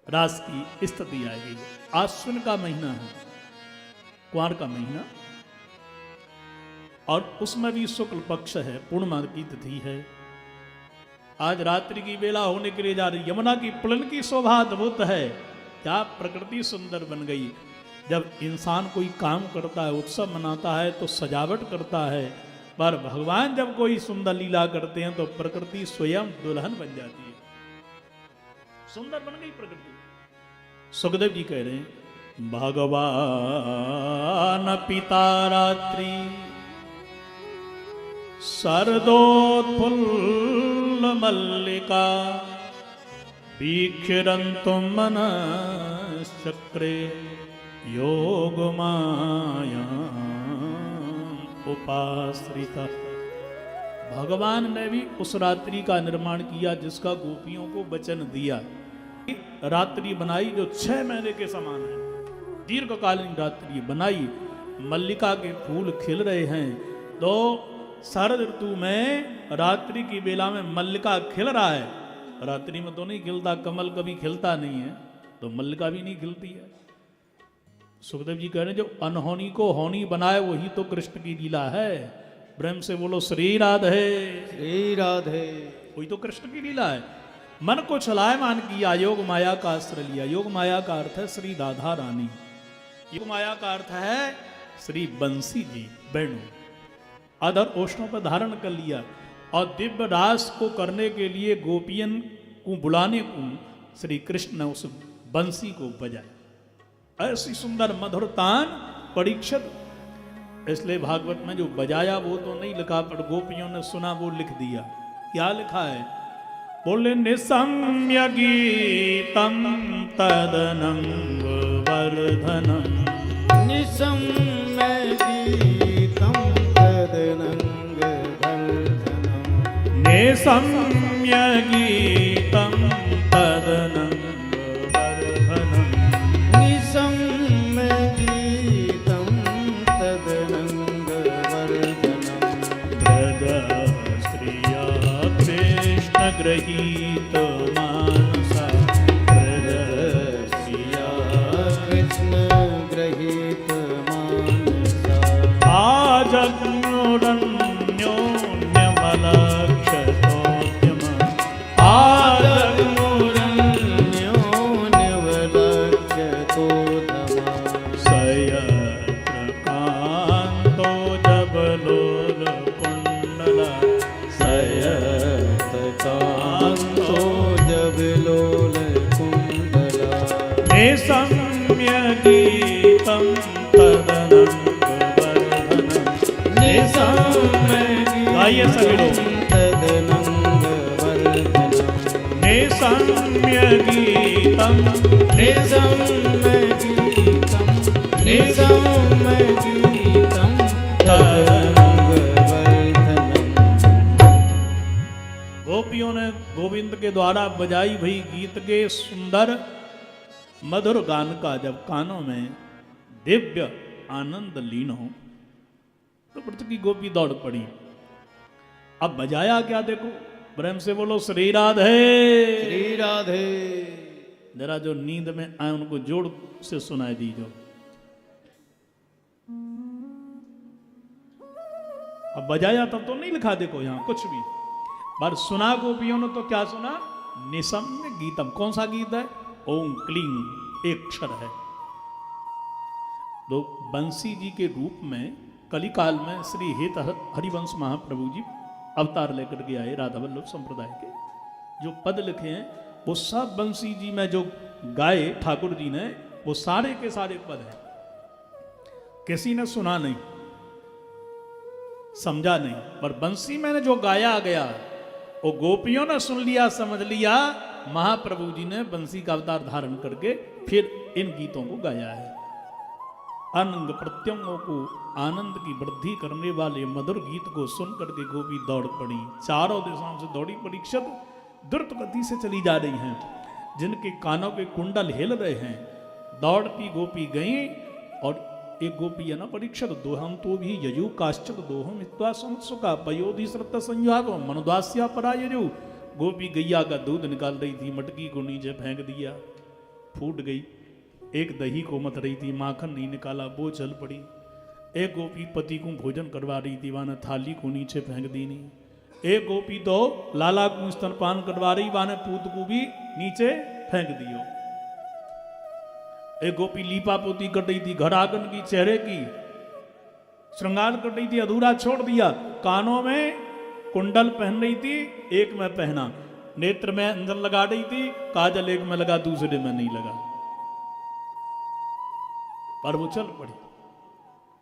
रास की स्थिति आएगी। आश्विन का महीना है, कुंवर का महीना, और उसमें भी शुक्ल पक्ष है, पूर्णिमा की तिथि है। आज रात्रि की बेला होने के लिए जा रही। यमुना की पुलन की शोभा अद्भुत है। क्या प्रकृति सुंदर बन गई। जब इंसान कोई काम करता है, उत्सव मनाता है तो सजावट करता है, पर भगवान जब कोई सुंदर लीला करते हैं तो प्रकृति स्वयं दुल्हन बन जाती है। सुंदर बन गई प्रकृति। सुखदेव जी कह रहे हैं, भगवान पिता रात्रि शरदोत्फुल्ल मल्लिका वीक्षरन्तु मनश्चक्रे योग माया उपाश्रिता। भगवान ने भी उस रात्रि का निर्माण किया जिसका गोपियों को वचन दिया। रात्रि बनाई जो 6 महीने के समान है, दीर्घकालीन रात्रि बनाई। मल्लिका के फूल खिल रहे हैं, तो शरद ऋतु में रात्रि की बेला में मल्लिका खिल रहा है। रात्रि में तो नहीं खिलता, कमल कभी खिलता नहीं है, तो मल्लिका भी नहीं खिलती है। सुखदेव जी कह रहे हैं, जो अनहोनी को होनी बनाए वही तो कृष्ण की लीला है। प्रेम से बोलो श्री राधे, श्री राधे। वही तो कृष्ण की लीला है। मन को छलायमान किया, योग माया का आश्रय लिया। योग माया का अर्थ है श्री राधा रानी, योग माया का अर्थ है श्री बंसी जी, वेणु। अधर ओष्ठों पर धारण कर लिया, और दिव्य रास को करने के लिए गोपियन को बुलाने को श्री कृष्ण ने उस बंसी को बजाया। ऐसी सुंदर मधुर तान परीक्षित। इसलिए भागवत में जो बजाया वो तो नहीं लिखा, पर गोपियों ने सुना वो लिख दिया। क्या लिखा है? बोले निसम्य गीतम तदनंग वर्धनम, निसम्य गीतम तदनंग वर्धनम, निसम्य गीतम तदनंग वर्धनम, निसम्य गीतम तदनंग वर्धनम, ब्रज स्त्रिया कृष्ण गृहीत मानसा, ब्रज स्त्रिया कृष्ण गृहीत मानसा, आजग्नुरन्योन्यमलक्षतोद्यम, आजग्नुरन्योन्यवलक्षतोद्यम, सयत्रकान्तो जबलोलकुण्डला, सयतकान्तो जबलोलकुण्डला, निसम्य गीतं तदनंग वर्धनम, निसम्य गाइए सभी लोग। तदनंग वर्धनम, निसम्य गीतं, निसम्य गीतम, निसम्य गीतम तदनंग वर्धनम। गोपियों ने गोविंद के द्वारा बजाई भई गीत के सुंदर मधुर गान का जब कानों में दिव्य आनंद लीन हो, तो व्रत की गोपी दौड़ पड़ी। अब बजाया क्या देखो, प्रेम से बोलो श्री राधे। श्री राधे। जरा जो नींद में आए उनको जोर से सुनाई दीजो। अब बजाया तब तो नहीं लिखा देखो यहां कुछ भी, पर सुना गोपियों ने तो क्या सुना? निसम्य गीतम। कौन सा गीत है? ओम क्लीं, एक अक्षर है। तो बंसी जी के रूप में कलिकाल में श्री हेत हरिवंश महाप्रभु जी अवतार लेकर के आए। राधा वल्लभ संप्रदाय के जो पद लिखे हैं वो सब बंसी जी में जो गाए ठाकुर जी ने, वो सारे के सारे पद हैं। किसी ने सुना नहीं, समझा नहीं, पर बंसी में जो गाया गया वो गोपियों ने सुन लिया, समझ लिया। महाप्रभु जी ने बंसी का अवतार धारण करके फिर इन गीतों को गाया है। अंग प्रत्यंगों को आनंद की वृद्धि करने वाले मधुर गीत को सुन करके गोपी दौड़ पड़ी। चारों दिशाओं से दौड़ी। परीक्षित द्रुत गति से चली जा रही हैं, जिनके कानों के कुंडल हिल रहे हैं। दौड़ती गोपी गई, और एक गोपी है ना परीक्षित, दोहम तो भी यजु काश्चक दोहम इत्वा संसुका पयोधि श्रद्ध संयोग मनुदास्या परा यजु। गोपी गैया का दूध निकाल रही थी, मटकी को नीचे फेंक दिया। फूट गई। एक दही को मत रही थी, माखन नहीं निकाला, वो चल पड़ी। एक गोपी पति को भोजन करवा रही थी, वाने थाली को नीचे फेंक दी नहीं। एक गोपी तो लाला को स्तनपान करवा रही, वाने पूत को भी नीचे फेंक दियो। एक गोपी लीपा पोती कर रही थी, घर आंगन की, चेहरे की श्रृंगार कर रही थी, अधूरा छोड़ दिया। कानों में कुंडल पहन रही थी, एक में पहना। नेत्र में अंजन लगा रही थी, काजल एक में लगा, दूसरे में नहीं लगा। पर वो चल पड़ी।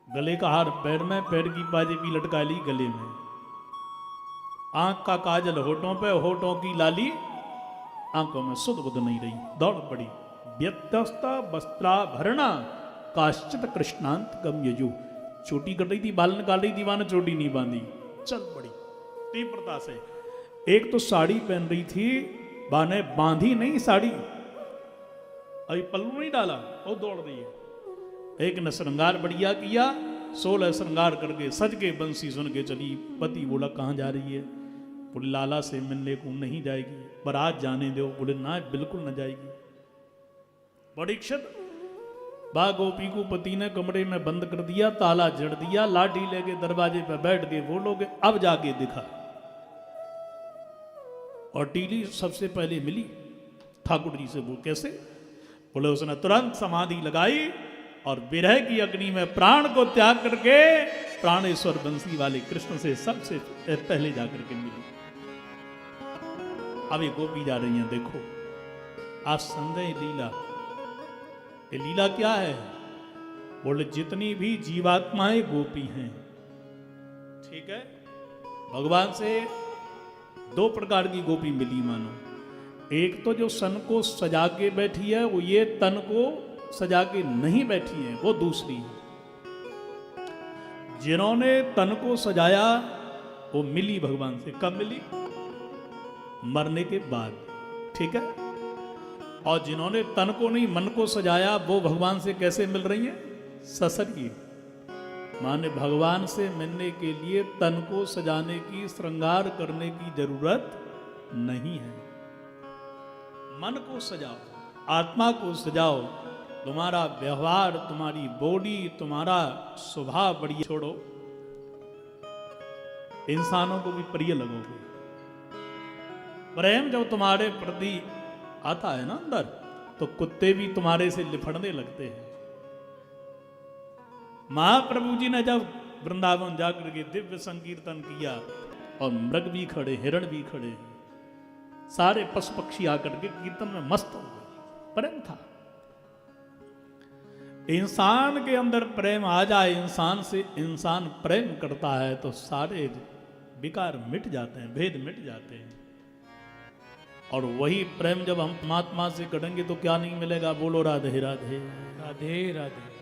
गले का हार पैर में, पैर की पाजेबी लटका ली गले में। आंख का काजल होठों पे, होठों की लाली आंखों में, सुध बुध नहीं रही, दौड़ पड़ी। व्यत्यस्त वस्त्राभरणा काश्चित कृष्णांत गम यजु। चोटी कर रही थी, बाल निकाल रही थी, वहां चोटी नहीं बांधी, चल पड़ी तीव्रता से। एक तो साड़ी पहन रही थी, बाने बांधी नहीं साड़ी, अभी पल्लू नहीं डाला, वो दौड़ रही है। एक ने श्रृंगार बढ़िया किया, 16 श्रृंगार करके सज के बंसी सुन के चली। पति बोला कहाँ जा रही है? बोले लाला से मिलने को नहीं जाएगी, बारात जाने दो। बोले ना, बिल्कुल न जाएगी। परीक्षित बा गोपी को पति ने कमरे में बंद कर दिया, ताला जड़ दिया, लाठी लेके दरवाजे पे बैठ के बोलोगे अब जाके दिखा। और टीली सबसे पहले मिली ठाकुर जी से। वो कैसे? बोले उसने तुरंत समाधि लगाई और विरह की अग्नि में प्राण को त्याग करके प्राणेश्वर बंसी वाले कृष्ण से सबसे पहले जाकर के मिली। अब ये गोपी जा रही हैं, देखो आज संदेह लीला। ये लीला क्या है? बोले जितनी भी जीवात्माएं गोपी हैं, ठीक है, भगवान से 2 प्रकार की गोपी मिली मानो। एक तो जो सन को सजा के बैठी है, वो ये तन को सजा के नहीं बैठी है, वो दूसरी है। जिन्होंने तन को सजाया वो मिली भगवान से। कब मिली? मरने के बाद, ठीक है। और जिन्होंने तन को नहीं मन को सजाया, वो भगवान से कैसे मिल रही है? ससरिए। माने भगवान से मिलने के लिए तन को सजाने की, श्रृंगार करने की जरूरत नहीं है। मन को सजाओ, आत्मा को सजाओ, तुम्हारा व्यवहार, तुम्हारी बॉडी, तुम्हारा स्वभाव बढ़िया छोड़ो, इंसानों को भी प्रिय लगोगे। प्रेम जब तुम्हारे प्रति आता है ना अंदर, तो कुत्ते भी तुम्हारे से लिपटने लगते हैं। महाप्रभु जी ने जब वृंदावन जाकर के दिव्य संकीर्तन किया, और मृग भी खड़े, हिरण भी खड़े, सारे पशु पक्षी आकर के कीर्तन में मस्त हो गए। प्रेम था। इंसान के अंदर प्रेम आ जाए, इंसान से इंसान प्रेम करता है, तो सारे विकार मिट जाते हैं, भेद मिट जाते हैं। और वही प्रेम जब हम परमात्मा से करेंगे तो क्या नहीं मिलेगा? बोलो राधे राधे। राधे राधे।